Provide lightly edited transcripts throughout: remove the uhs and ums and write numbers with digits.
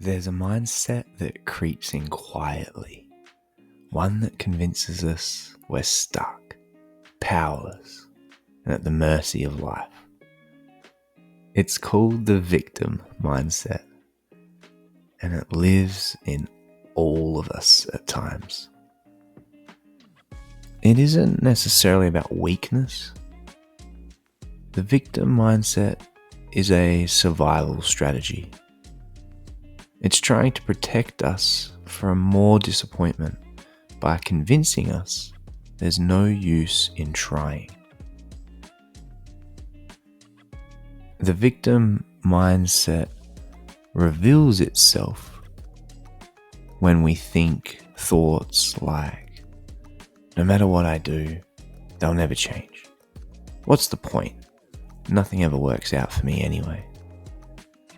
There's a mindset that creeps in quietly, one that convinces us we're stuck, powerless, and at the mercy of life. It's called the victim mindset, and it lives in all of us at times. It isn't necessarily about weakness. The victim mindset is a survival strategy. It's trying to protect us from more disappointment by convincing us there's no use in trying. The victim mindset reveals itself when we think thoughts like, no matter what I do, they'll never change. What's the point? Nothing ever works out for me anyway.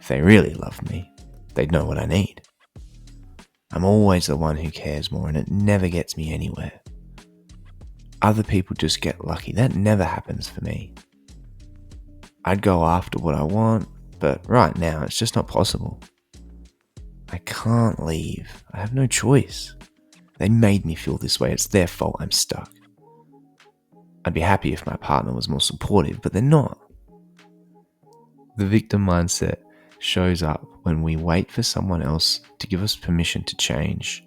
If they really loved me, they'd know what I need. I'm always the one who cares more and it never gets me anywhere. Other people just get lucky. That never happens for me. I'd go after what I want, but right now it's just not possible. I can't leave. I have no choice. They made me feel this way. It's their fault I'm stuck. I'd be happy if my partner was more supportive, but they're not. The victim mindset shows up when we wait for someone else to give us permission to change.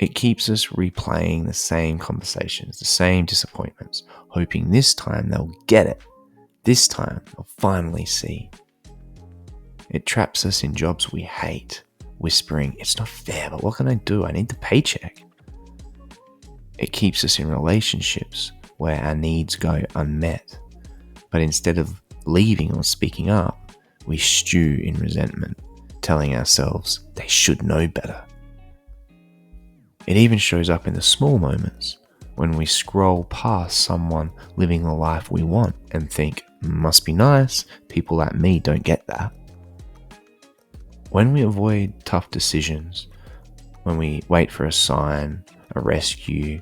It keeps us replaying the same conversations, the same disappointments, hoping this time they'll get it. This time they'll finally see. It traps us in jobs we hate, whispering, it's not fair, but what can I do? I need the paycheck. It keeps us in relationships where our needs go unmet, but instead of leaving or speaking up, we stew in resentment, telling ourselves they should know better. It even shows up in the small moments when we scroll past someone living the life we want and think, must be nice, people like me don't get that. When we avoid tough decisions, when we wait for a sign, a rescue,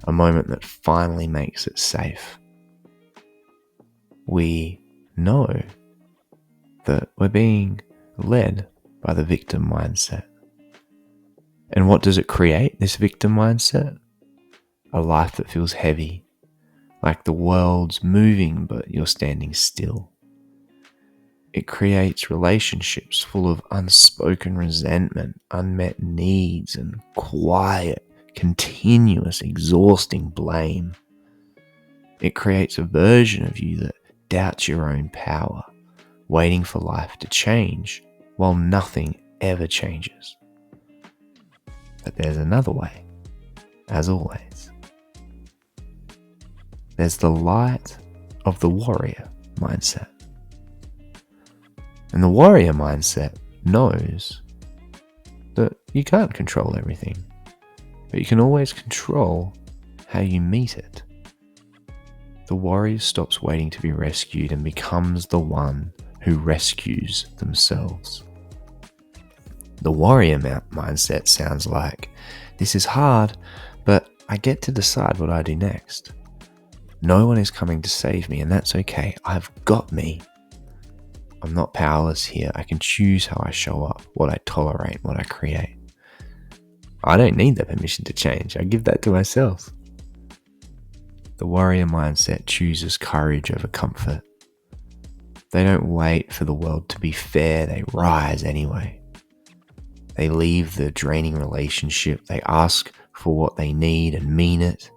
a moment that finally makes it safe, we know that we're being led by the victim mindset. And what does it create, this victim mindset? A life that feels heavy, like the world's moving but you're standing still. It creates relationships full of unspoken resentment, unmet needs, and quiet, continuous, exhausting blame. It creates a version of you that doubts your own power, waiting for life to change while nothing ever changes. But there's another way, as always. There's the light of the warrior mindset. And the warrior mindset knows that you can't control everything, but you can always control how you meet it. The warrior stops waiting to be rescued and becomes the one who rescues themselves. The warrior mindset sounds like, this is hard, but I get to decide what I do next. No one is coming to save me, and that's okay. I've got me. I'm not powerless here. I can choose how I show up, what I tolerate, what I create. I don't need the permission to change. I give that to myself. The warrior mindset chooses courage over comfort. They don't wait for the world to be fair. They rise anyway. They leave the draining relationship. They ask for what they need and mean it.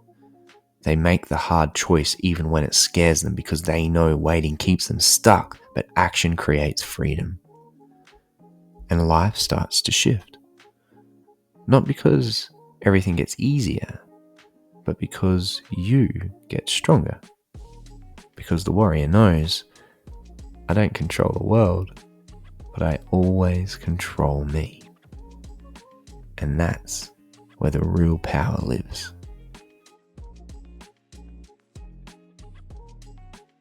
They make the hard choice even when it scares them because they know waiting keeps them stuck, but action creates freedom. And life starts to shift. Not because everything gets easier, but because you get stronger. Because the warrior knows, I don't control the world, but I always control me. And that's where the real power lives.